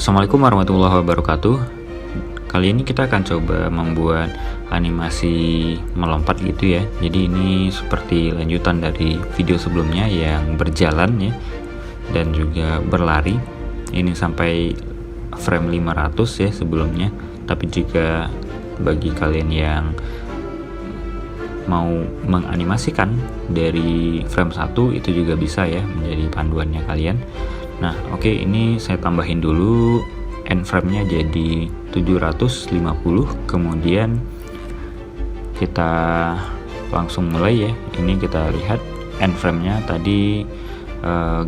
Assalamualaikum warahmatullahi wabarakatuh. Kali ini kita akan coba membuat animasi melompat gitu ya. Jadi ini seperti lanjutan dari video sebelumnya yang berjalan ya, dan juga berlari. Ini sampai frame 500 ya sebelumnya. Tapi jika bagi kalian yang mau menganimasikan dari frame 1 itu juga bisa ya, menjadi panduannya kalian. Nah, oke, ini saya tambahin dulu end frame-nya jadi 750, kemudian kita langsung mulai ya. Ini kita lihat end frame-nya tadi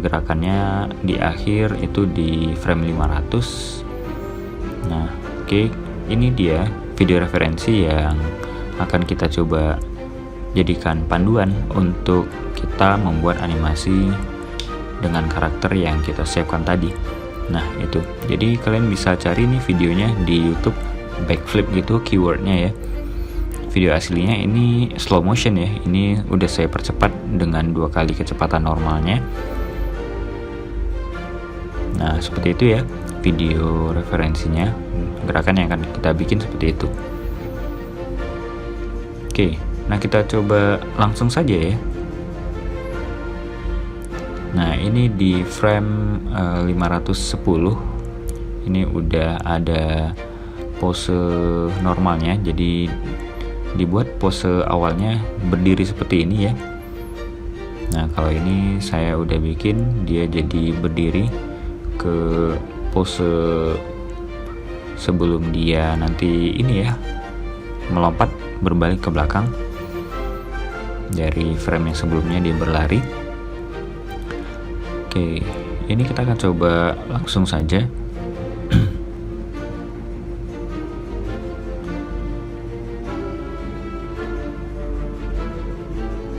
gerakannya di akhir itu di frame 500. Nah, oke, ini dia video referensi yang akan kita coba jadikan panduan untuk kita membuat animasi dengan karakter yang kita siapkan tadi. Nah itu, jadi kalian bisa cari nih videonya di YouTube, backflip gitu keywordnya ya. Video aslinya ini slow motion ya, ini udah saya percepat dengan 2 kali kecepatan normalnya. Nah seperti itu ya video referensinya, gerakan yang akan kita bikin seperti itu. Oke, nah kita coba langsung saja ya. Nah ini di frame 510 ini udah ada pose normalnya, jadi dibuat pose awalnya berdiri seperti ini ya. Nah kalau ini saya udah bikin dia jadi berdiri ke pose sebelum dia nanti ini ya melompat berbalik ke belakang dari frame yang sebelumnya dia berlari. Oke, ini kita akan coba langsung saja.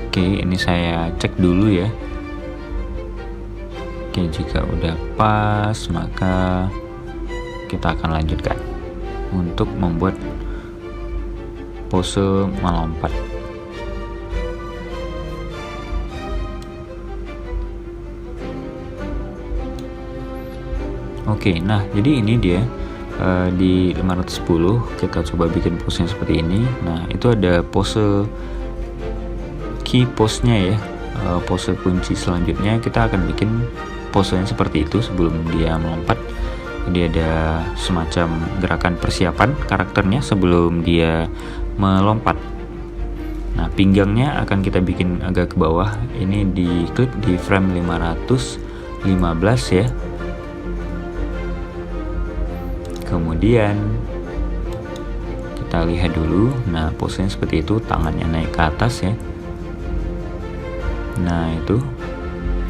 Oke, ini saya cek dulu ya. Oke, jika udah pas maka kita akan lanjutkan untuk membuat pose melompat. Oke, nah jadi ini dia di 510 kita coba bikin pose-nya seperti ini. Nah itu ada pose key pose-nya ya, pose kunci selanjutnya kita akan bikin posenya seperti itu sebelum dia melompat. Jadi ada semacam gerakan persiapan karakternya sebelum dia melompat. Nah pinggangnya akan kita bikin agak ke bawah, ini di klik di frame 515 ya. Kemudian kita lihat dulu, nah posenya seperti itu, tangannya naik ke atas ya. Nah itu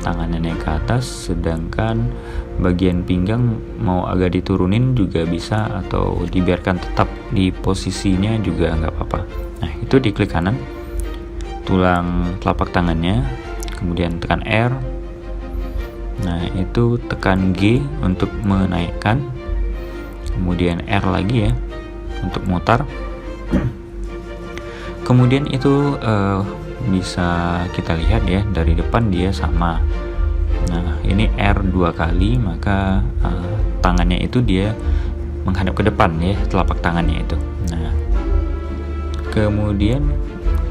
tangannya naik ke atas, sedangkan bagian pinggang mau agak diturunin juga bisa, atau dibiarkan tetap di posisinya juga nggak apa-apa. Nah itu diklik kanan, tulang telapak tangannya, kemudian tekan R. Nah itu tekan G untuk menaikkan, kemudian R lagi ya untuk mutar. Kemudian itu bisa kita lihat ya dari depan dia sama. Nah ini R 2 kali, maka tangannya itu dia menghadap ke depan ya, telapak tangannya itu. Nah kemudian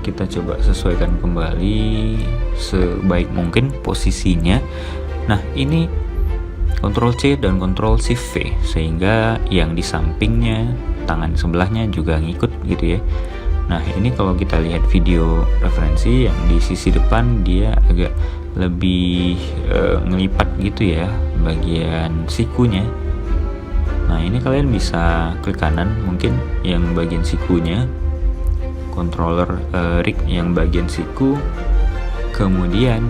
kita coba sesuaikan kembali sebaik mungkin posisinya. Nah ini Ctrl C dan Ctrl Shift V, sehingga yang di sampingnya, tangan sebelahnya juga ngikut gitu ya. Nah ini kalau kita lihat video referensi yang di sisi depan dia agak lebih ngelipat gitu ya bagian sikunya. Nah ini kalian bisa klik kanan mungkin yang bagian sikunya, controller rig yang bagian siku. Kemudian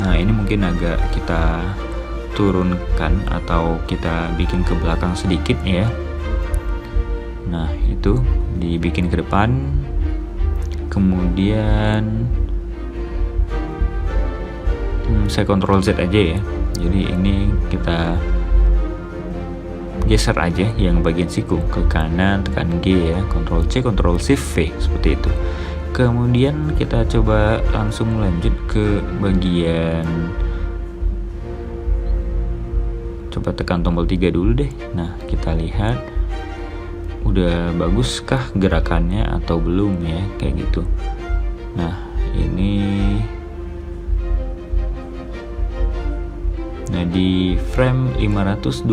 nah ini mungkin agak kita turunkan atau kita bikin ke belakang sedikit ya. Nah itu dibikin ke depan, kemudian saya Ctrl Z aja ya. Jadi ini kita geser aja yang bagian siku ke kanan, tekan G ya, Ctrl C Ctrl Shift V seperti itu. Kemudian kita coba langsung lanjut ke bagian coba tekan tombol 3 dulu deh. Nah, kita lihat udah baguskah gerakannya atau belum ya, kayak gitu. Nah, di frame 512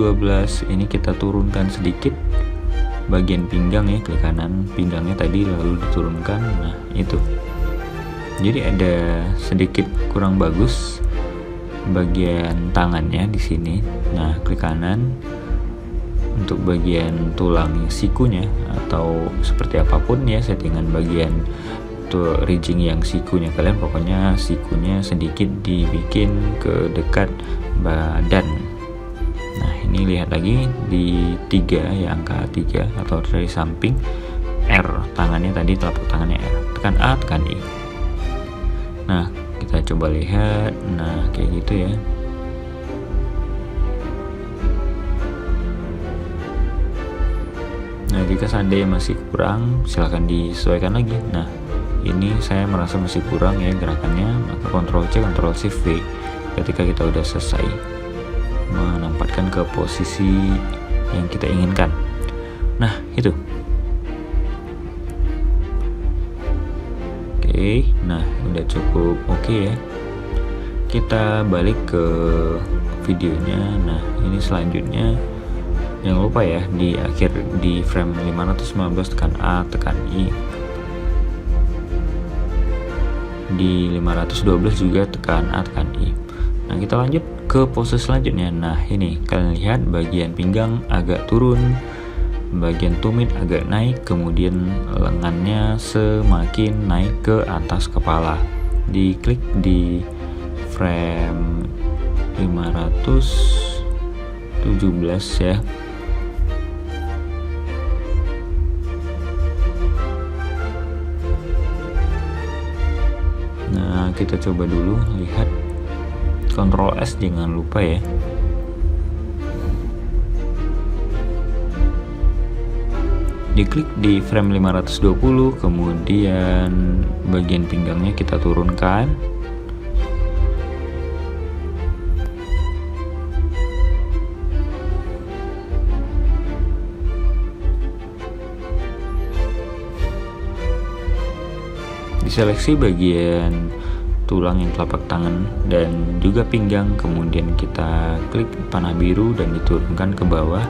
ini kita turunkan sedikit bagian pinggang ya, klik kanan pinggangnya tadi lalu diturunkan. Nah, itu. Jadi ada sedikit kurang bagus bagian tangannya di sini. Nah, klik kanan untuk bagian tulang sikunya atau seperti apapun ya settingan bagian rigging yang sikunya kalian, pokoknya sikunya sedikit dibikin ke dekat badan. Nah, ini lihat lagi di 3 ya, angka 3 atau dari samping R, tangannya tadi telapak tangannya R, tekan A, tekan I. Nah, kita coba lihat. Nah, kayak gitu ya. Nah, jika seandainya masih kurang, silahkan disesuaikan lagi. Nah, ini saya merasa masih kurang ya gerakannya, maka Ctrl C, Ctrl Shift V ketika kita udah selesai menempatkan ke posisi yang kita inginkan. Nah, itu. Oke, nah udah cukup oke ya. Kita balik ke videonya. Nah, ini selanjutnya jangan lupa ya, di frame 519 tekan A, tekan I. Di 512 juga tekan A, tekan I. Nah, kita lanjut ke pose selanjutnya. Nah, ini kalian lihat bagian pinggang agak turun, bagian tumit agak naik, kemudian lengannya semakin naik ke atas kepala. Diklik di frame 517 ya. Nah, kita coba dulu lihat. Ctrl S jangan lupa ya. Diklik di frame 520, kemudian bagian pinggangnya kita turunkan. Diseleksi bagian tulang yang telapak tangan dan juga pinggang, kemudian kita klik panah biru dan diturunkan ke bawah.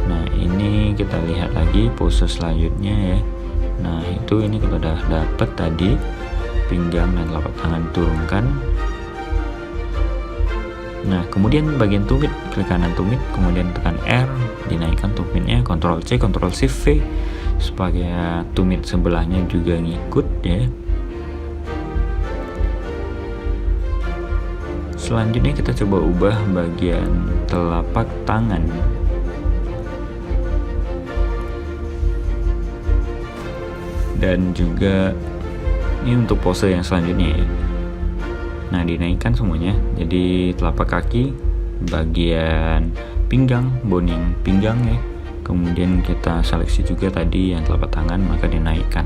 Nah, ini kita lihat lagi pose selanjutnya ya. Nah, ini kita udah dapet tadi pinggang dan telapak tangan diturunkan. Nah, kemudian bagian tumit, klik kanan tumit, kemudian tekan R, dinaikkan tumitnya, Ctrl C, Ctrl Shift V supaya tumit sebelahnya juga ngikut ya. Selanjutnya kita coba ubah bagian telapak tangan. Dan juga ini untuk pose yang selanjutnya ya. Nah, dinaikkan semuanya. Jadi telapak kaki, bagian pinggang, bone pinggang ya. Kemudian kita seleksi juga tadi yang telapak tangan, maka dinaikkan.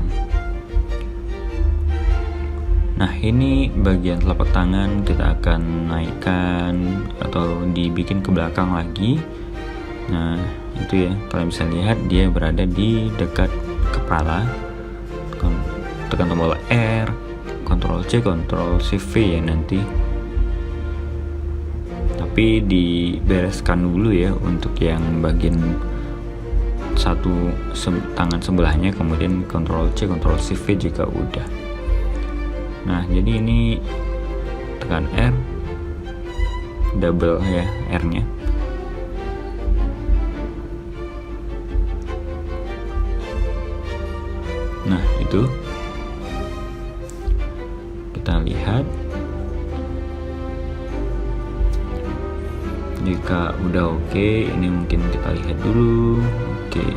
Nah, ini bagian telapak tangan kita akan naikkan atau dibikin ke belakang lagi. Nah, itu ya, kalian bisa lihat dia berada di dekat kepala. Tekan tombol R, Ctrl C, Ctrl Shift V ya nanti. Tapi dibereskan dulu ya untuk yang bagian tangan sebelahnya, kemudian Ctrl C, Ctrl Shift V jika udah. Nah, jadi ini tekan R, double ya R-nya. Nah, itu kita lihat. Jika udah oke, ini mungkin kita lihat dulu. Oke.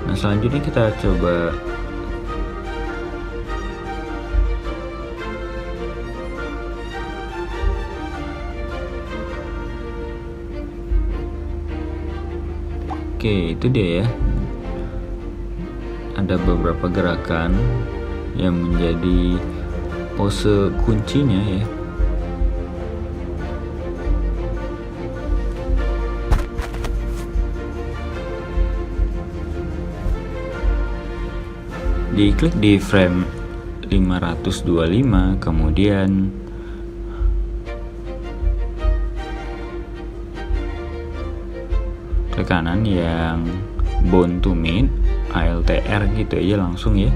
Nah, selanjutnya kita coba itu dia ya. Ada beberapa gerakan yang menjadi pose kuncinya ya. diklik di frame 525, kemudian ke kanan yang bone to meet ALTR gitu aja langsung ya.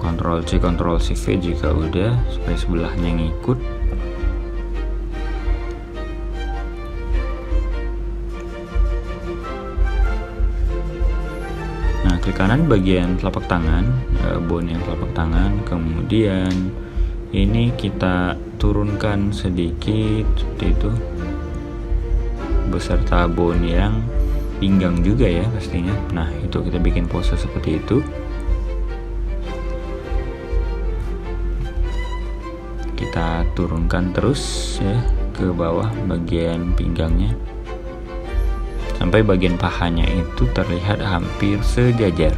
Ctrl C Ctrl Shift V jika udah, supaya sebelahnya ngikut. Nah, klik kanan bagian telapak tangan, bone yang telapak tangan, kemudian ini kita turunkan sedikit seperti itu, beserta bone yang pinggang juga ya pastinya. Nah, itu kita bikin pose seperti itu. Kita turunkan terus ya ke bawah bagian pinggangnya sampai bagian pahanya itu terlihat hampir sejajar.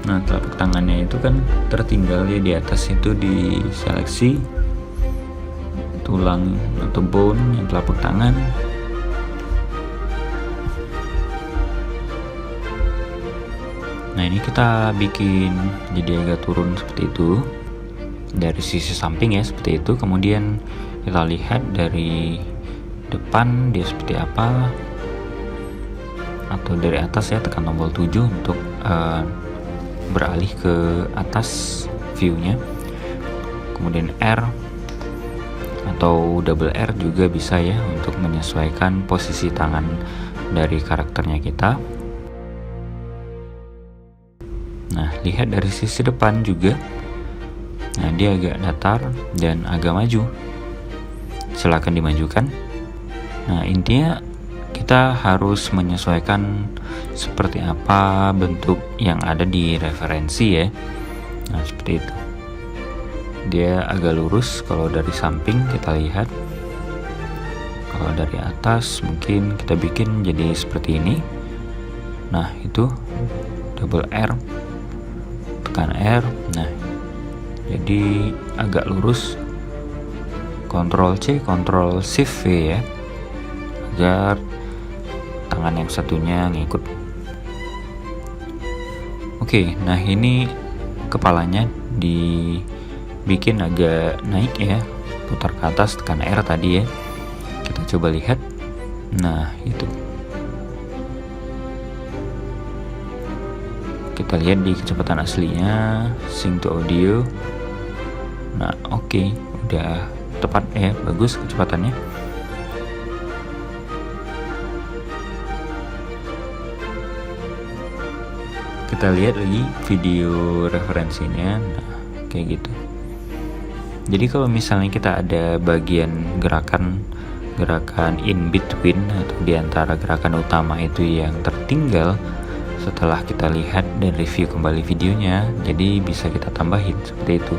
Nah, telapak tangannya itu kan tertinggal ya di atas, itu diseleksi tulang atau bone yang telapak tangan. Nah, ini kita bikin jadi agak turun seperti itu dari sisi samping ya, seperti itu. Kemudian kita lihat dari depan dia seperti apa, atau dari atas ya, tekan tombol 7 untuk beralih ke atas view-nya. Kemudian R atau double R juga bisa ya untuk menyesuaikan posisi tangan dari karakternya kita. Nah, lihat dari sisi depan juga. Nah, dia agak datar dan agak maju. Silakan dimajukan. Nah, intinya kita harus menyesuaikan seperti apa bentuk yang ada di referensi ya. Nah, seperti itu. Dia agak lurus kalau dari samping kita lihat. Kalau dari atas mungkin kita bikin jadi seperti ini. Nah, itu double R, tekan R. Nah, jadi agak lurus. Ctrl C Ctrl Shift V ya, agar tangan yang satunya ngikut. Oke, nah ini kepalanya dibikin agak naik ya, putar ke atas, tekan R tadi ya. Kita coba lihat. Nah, itu kita lihat di kecepatan aslinya, sync to audio. Nah, oke, udah tepat ya, bagus kecepatannya. Kita lihat lagi video referensinya. Nah, kayak gitu. Jadi kalau misalnya kita ada bagian gerakan in between atau di antara gerakan utama itu yang tertinggal setelah kita lihat dan review kembali videonya, jadi bisa kita tambahin seperti itu.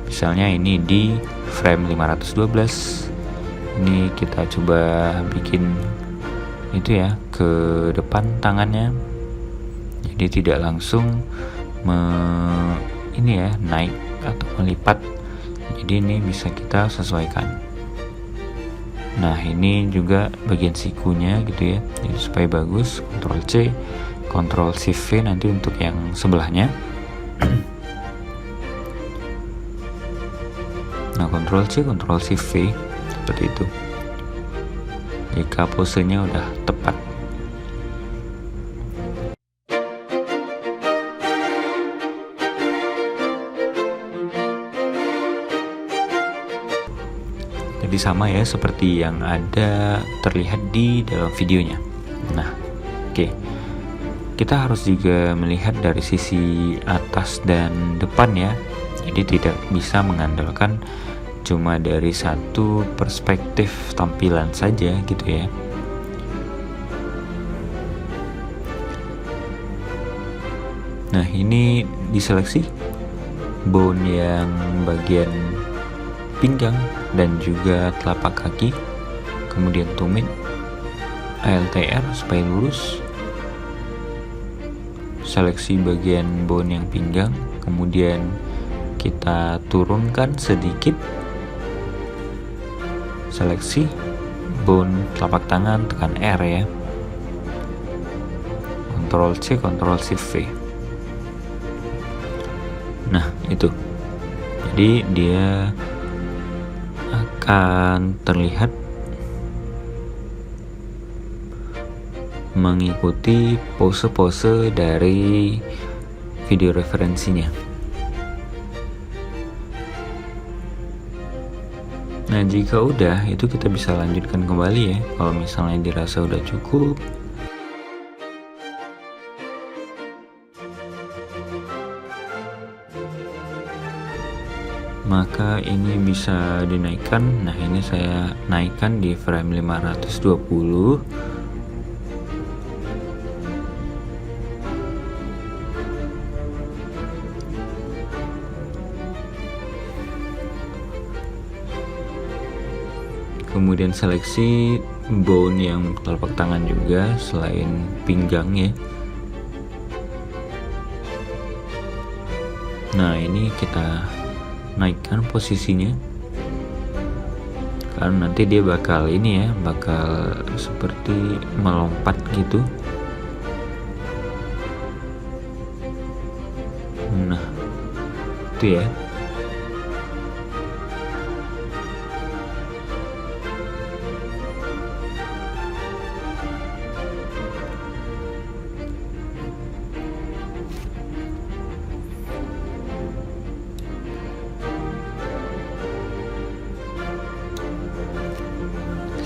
Misalnya ini di frame 512, ini kita coba bikin itu ya, ke depan tangannya, jadi tidak langsung ini ya, naik atau melipat. Jadi ini bisa kita sesuaikan. Nah, ini juga bagian sikunya gitu ya, jadi supaya bagus. Ctrl C Ctrl Shift V nanti untuk yang sebelahnya. Nah, Ctrl C Ctrl Shift V seperti itu jika posenya udah tepat. Jadi sama ya seperti yang ada terlihat di dalam videonya. Nah, oke. Kita harus juga melihat dari sisi atas dan depan ya. Jadi tidak bisa mengandalkan cuma dari satu perspektif tampilan saja gitu ya. Nah, ini diseleksi bone yang bagian pinggang dan juga telapak kaki, kemudian tumit ALTR supaya lurus, seleksi bagian bone yang pinggang, kemudian kita turunkan sedikit, seleksi bone telapak tangan, tekan R ya, Ctrl C, Ctrl Shift V. Nah, itu. Jadi dia akan terlihat mengikuti pose-pose dari video referensinya. Nah, jika udah, itu kita bisa lanjutkan kembali ya. Kalau misalnya dirasa udah cukup, maka ini bisa dinaikkan. Nah, ini saya naikkan di frame 520. Kemudian seleksi bone yang telapak tangan juga selain pinggang ya. Nah, ini kita naikkan posisinya karena nanti dia bakal ini ya, bakal seperti melompat gitu. Nah, itu ya.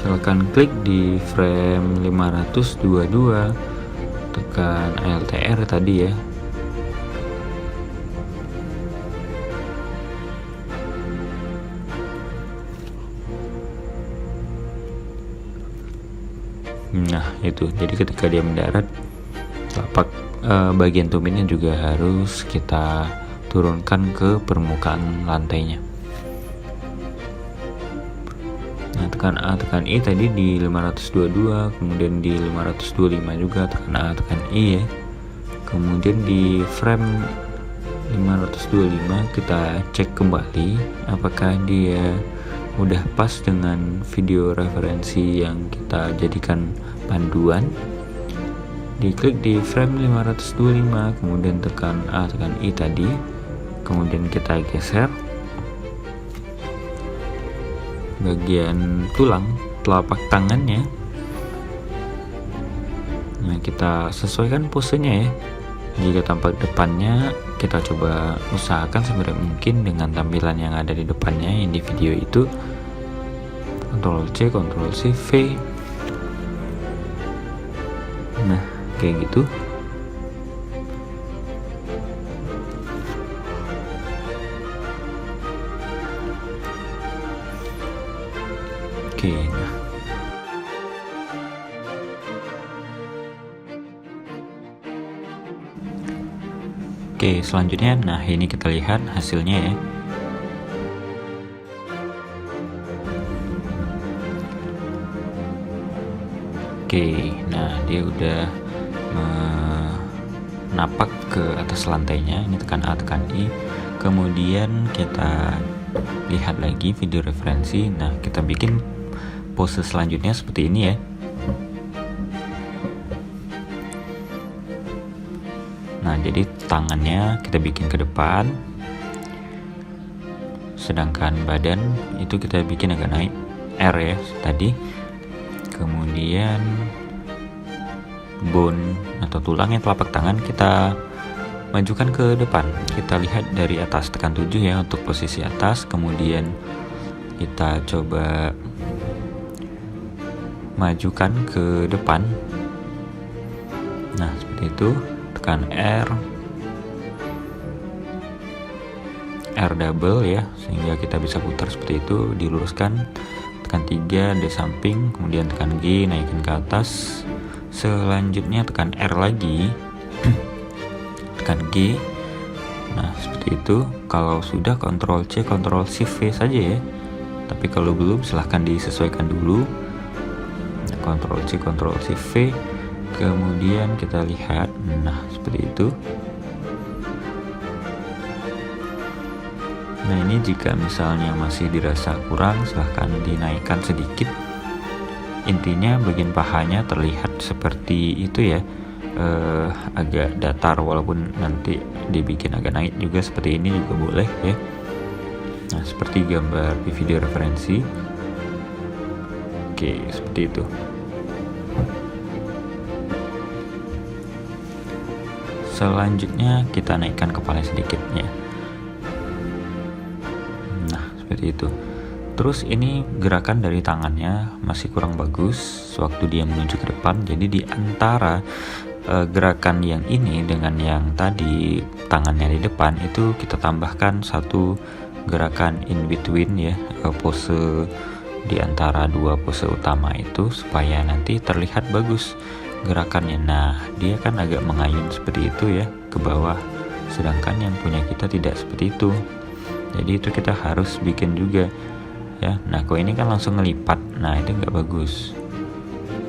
Silakan klik di frame 522, tekan ALTR tadi ya. Nah, itu. Jadi ketika dia mendarat, telapak bagian tumitnya juga harus kita turunkan ke permukaan lantainya. Nah, tekan A, tekan I tadi di 522, kemudian di 525 juga tekan A, tekan I ya. Kemudian di frame 525 kita cek kembali apakah dia udah pas dengan video referensi yang kita jadikan panduan. Diklik di frame 525, kemudian tekan A, tekan I tadi, kemudian kita geser bagian tulang telapak tangannya. Nah, kita sesuaikan posenya ya. Jika tampak depannya, kita coba usahakan sebenarnya mungkin dengan tampilan yang ada di depannya yang di video itu. Ctrl C, Ctrl C, V. Nah, kayak gitu. Oke, nah. Oke, selanjutnya, nah ini kita lihat hasilnya ya. Oke, nah dia udah menapak ke atas lantainya. Ini tekan A, tekan I. Kemudian kita lihat lagi video referensi. Nah, kita bikin pose selanjutnya seperti ini ya. Nah, jadi tangannya kita bikin ke depan, sedangkan badan itu kita bikin agak naik, R ya tadi. Kemudian bone atau tulangnya telapak tangan kita majukan ke depan. Kita lihat dari atas, tekan 7 ya untuk posisi atas. Kemudian kita coba majukan ke depan. Nah, seperti itu. Tekan R double ya, sehingga kita bisa putar seperti itu. Diluruskan, tekan 3 di samping, kemudian tekan G, naikin ke atas. Selanjutnya tekan R lagi, tekan G. Nah, seperti itu. Kalau sudah, Ctrl C, Ctrl Shift V saja ya. Tapi kalau belum, silahkan disesuaikan dulu. Ctrl C, Ctrl Shift V. Kemudian kita lihat, nah seperti itu. Nah, ini jika misalnya masih dirasa kurang, silahkan dinaikkan sedikit. Intinya bagian pahanya terlihat seperti itu ya. agak datar, walaupun nanti dibikin agak naik juga seperti ini juga boleh ya. Nah, seperti gambar di video referensi. Oke, seperti itu. Selanjutnya kita naikkan kepala sedikitnya. Nah, seperti itu. Terus ini gerakan dari tangannya masih kurang bagus waktu dia menuju ke depan. Jadi di antara gerakan yang ini dengan yang tadi tangannya di depan itu kita tambahkan satu gerakan in between ya, pose di antara dua pose utama itu supaya nanti terlihat bagus gerakannya. Nah, dia kan agak mengayun seperti itu ya ke bawah, sedangkan yang punya kita tidak seperti itu. Jadi itu kita harus bikin juga ya. Nah, kok ini kan langsung ngelipat, nah itu nggak bagus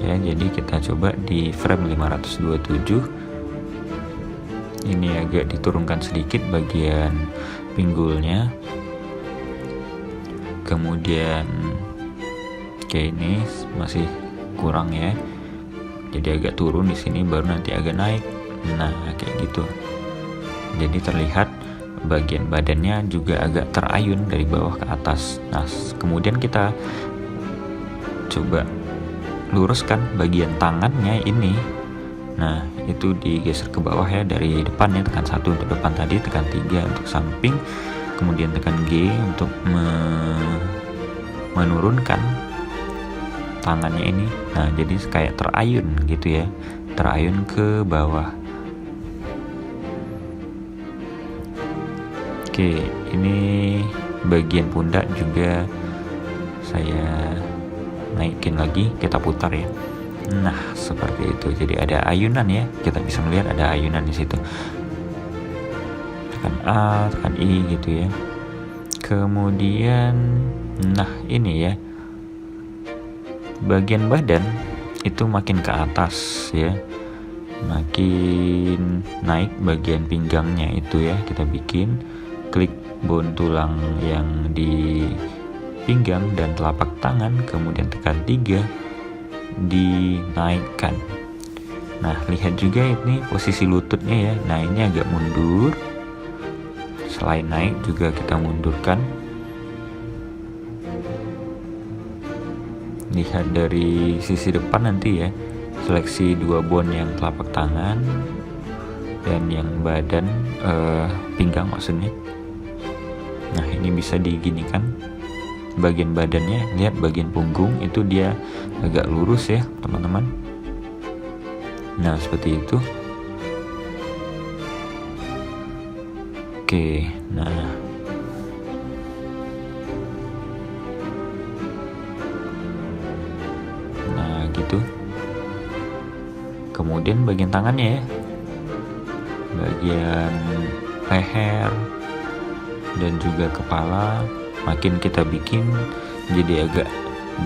ya. Jadi kita coba di frame 527 ini agak diturunkan sedikit bagian pinggulnya, kemudian kayak ini masih kurang ya, jadi agak turun di sini baru nanti agak naik. Nah, kayak gitu. Jadi terlihat bagian badannya juga agak terayun dari bawah ke atas. Nah, kemudian kita coba luruskan bagian tangannya ini. Nah, itu digeser ke bawah ya, dari depan ya, tekan 1 untuk depan tadi, tekan 3 untuk samping, kemudian tekan G untuk menurunkan tangannya ini. Nah, jadi kayak terayun gitu ya, terayun ke bawah. Oke, ini bagian pundak juga saya naikin lagi, kita putar ya. Nah, seperti itu. Jadi ada ayunan ya, kita bisa melihat ada ayunan di situ. Tekan A, tekan I gitu ya. Kemudian, nah ini ya, bagian badan itu makin ke atas ya, makin naik bagian pinggangnya itu ya. Kita bikin klik bone tulang yang di pinggang dan telapak tangan, kemudian tekan 3, dinaikkan. Nah, lihat juga ini posisi lututnya ya. Nah, ini agak mundur. Selain naik juga kita mundurkan. Lihat dari sisi depan nanti ya, seleksi 2 bone yang telapak tangan dan yang badan, pinggang maksudnya. Nah, ini bisa diginikan bagian badannya. Lihat bagian punggung itu dia agak lurus ya teman-teman. Nah, seperti itu. Oke, nah gitu. Kemudian bagian tangannya ya, bagian leher dan juga kepala makin kita bikin jadi agak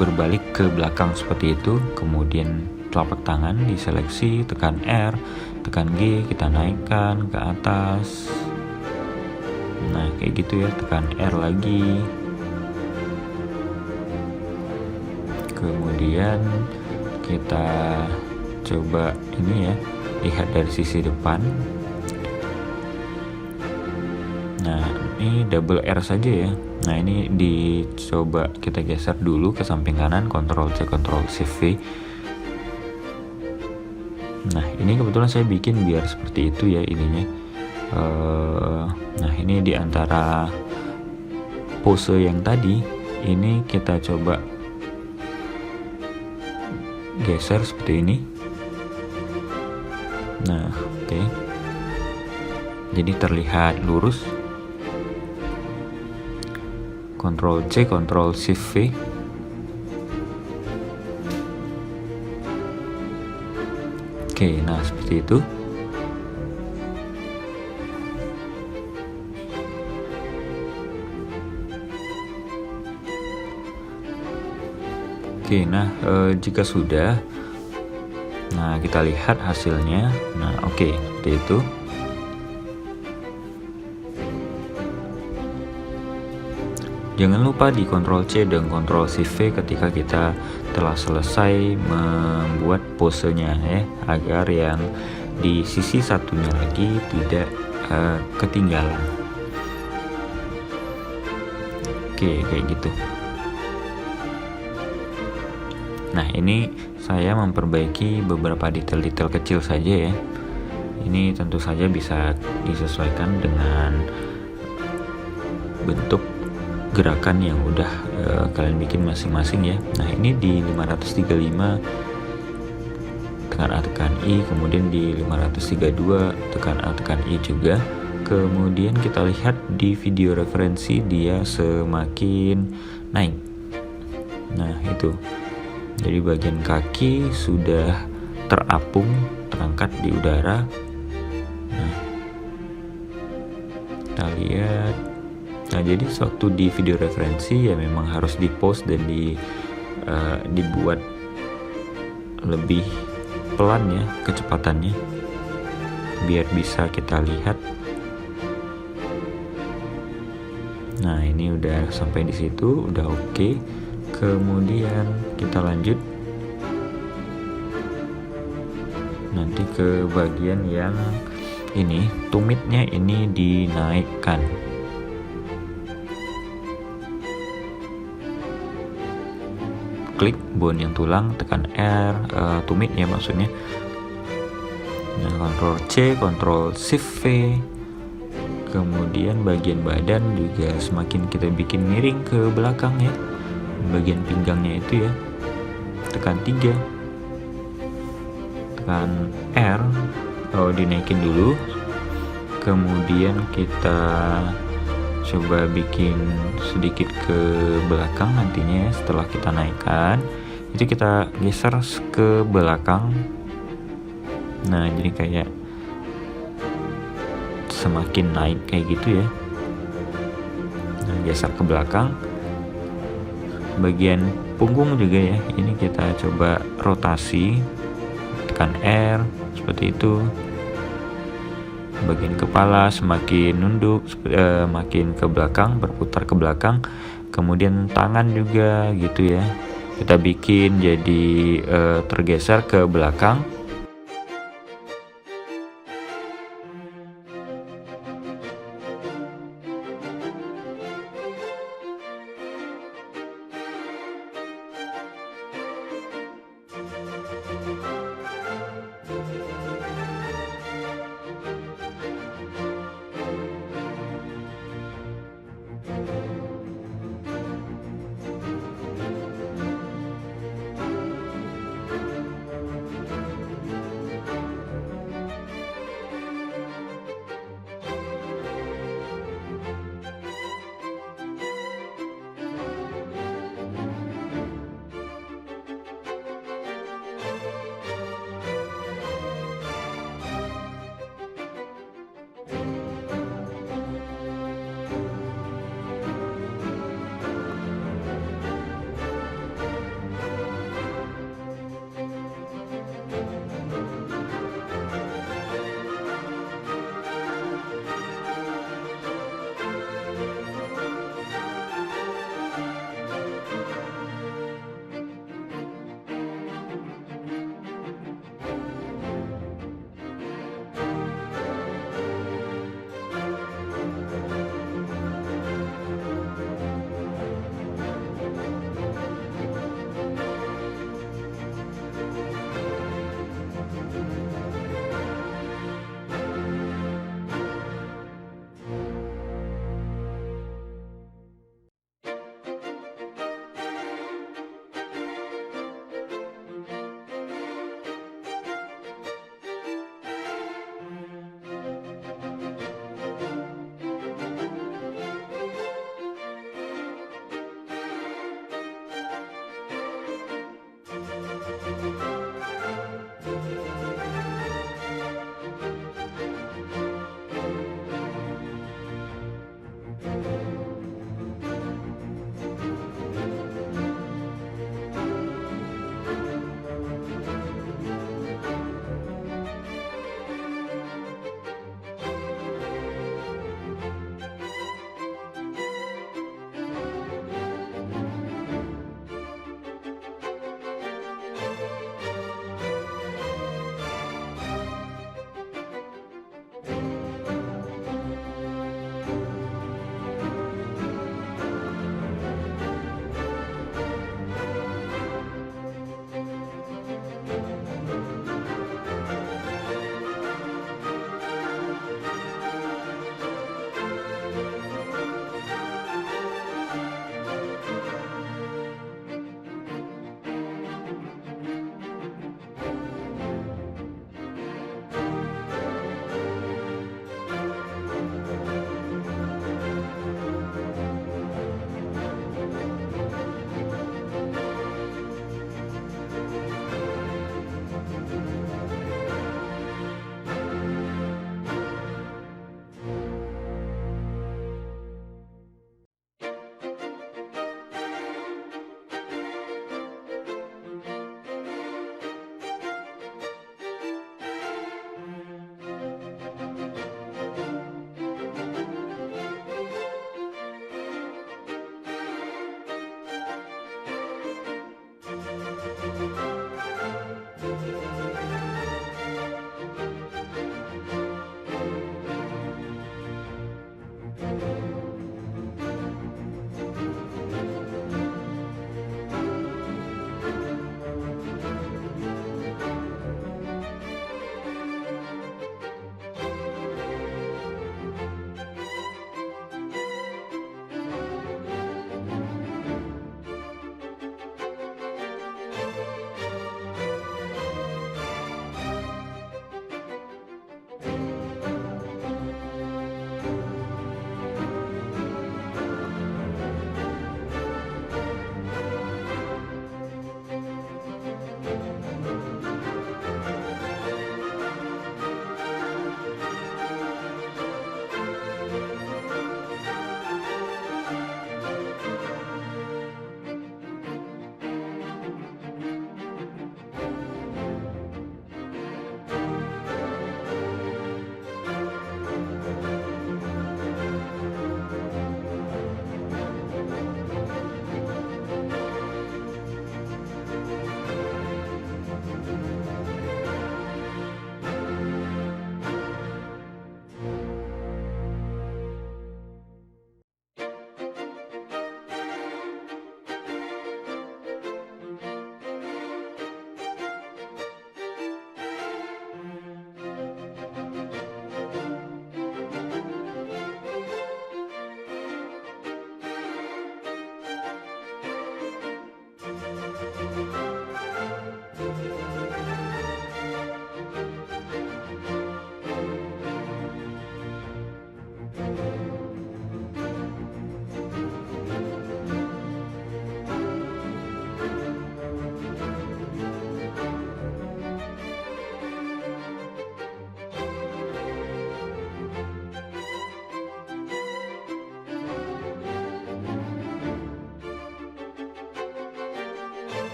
berbalik ke belakang seperti itu. Kemudian telapak tangan diseleksi, tekan R, tekan G, kita naikkan ke atas. Nah, kayak gitu ya, tekan R lagi. Kemudian kita coba ini ya, lihat dari sisi depan. Nah, ini double R saja ya. Nah, ini dicoba kita geser dulu ke samping kanan, Ctrl C, Ctrl Shift V. Nah, ini kebetulan saya bikin biar seperti itu ya ininya. Nah, ini di antara pose yang tadi, ini kita coba geser seperti ini. Nah, oke. Jadi terlihat lurus. Ctrl C, Ctrl Shift V. Oke, nah seperti itu. Oke, nah jika sudah, nah kita lihat hasilnya. Nah, oke, seperti itu. Jangan lupa di Ctrl C dan Ctrl Shift V ketika kita telah selesai membuat posenya ya, agar yang di sisi satunya lagi tidak ketinggalan. Oke, kayak gitu. Nah, ini saya memperbaiki beberapa detail-detail kecil saja ya. Ini tentu saja bisa disesuaikan dengan bentuk gerakan yang udah kalian bikin masing-masing ya. Nah, ini di 535 tekan A tekan I, kemudian di 532 tekan A tekan I juga. Kemudian kita lihat di video referensi dia semakin naik. Nah, itu. Jadi bagian kaki sudah terapung, terangkat di udara. Nah, kita lihat. Nah, jadi waktu di video referensi ya memang harus di pause dan dibuat lebih pelan ya kecepatannya, biar bisa kita lihat. Nah, ini udah sampai di situ, udah oke. Kemudian kita lanjut nanti ke bagian yang ini, tumitnya ini dinaikkan. Klik bone yang tulang, tekan R, tumitnya maksudnya. Nah, Ctrl C, Ctrl Shift V. Kemudian bagian badan juga semakin kita bikin miring ke belakang ya, bagian pinggangnya itu ya, tekan 3, tekan R, dinaikin dulu. Kemudian kita coba bikin sedikit ke belakang nantinya ya, setelah kita naikkan itu kita geser ke belakang. Nah, jadi kayak semakin naik kayak gitu ya. Nah, geser ke belakang. Bagian punggung juga ya, ini kita coba rotasi, tekan R seperti itu. Bagian kepala semakin nunduk, makin ke belakang, berputar ke belakang. Kemudian tangan juga gitu ya, kita bikin jadi tergeser ke belakang.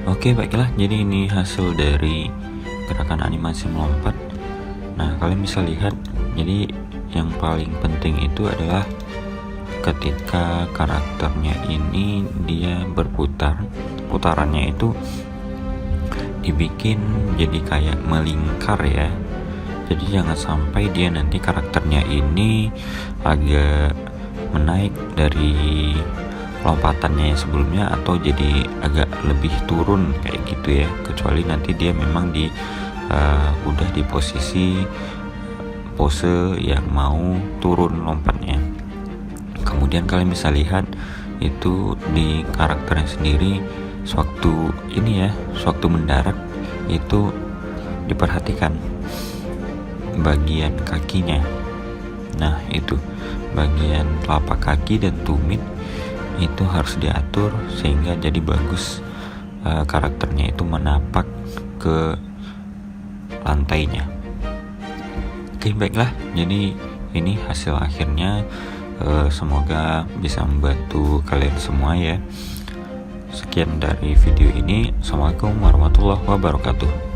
Oke, baiklah, jadi ini hasil dari gerakan animasi melompat. Nah, kalian bisa lihat, jadi yang paling penting itu adalah ketika karakternya ini dia berputar, putarannya itu dibikin jadi kayak melingkar ya. Jadi jangan sampai dia nanti karakternya ini agak menaik dari lompatannya yang sebelumnya atau jadi agak lebih turun kayak gitu ya, kecuali nanti dia memang udah di posisi pose yang mau turun lompatnya. Kemudian kalian bisa lihat itu di karakternya sendiri, sewaktu mendarat itu diperhatikan bagian kakinya. Nah, itu bagian telapak kaki dan tumit itu harus diatur sehingga jadi bagus, karakternya itu menapak ke lantainya. Oke, baiklah, jadi ini hasil akhirnya. Semoga bisa membantu kalian semua ya. Sekian dari video ini. Assalamualaikum warahmatullahi wabarakatuh.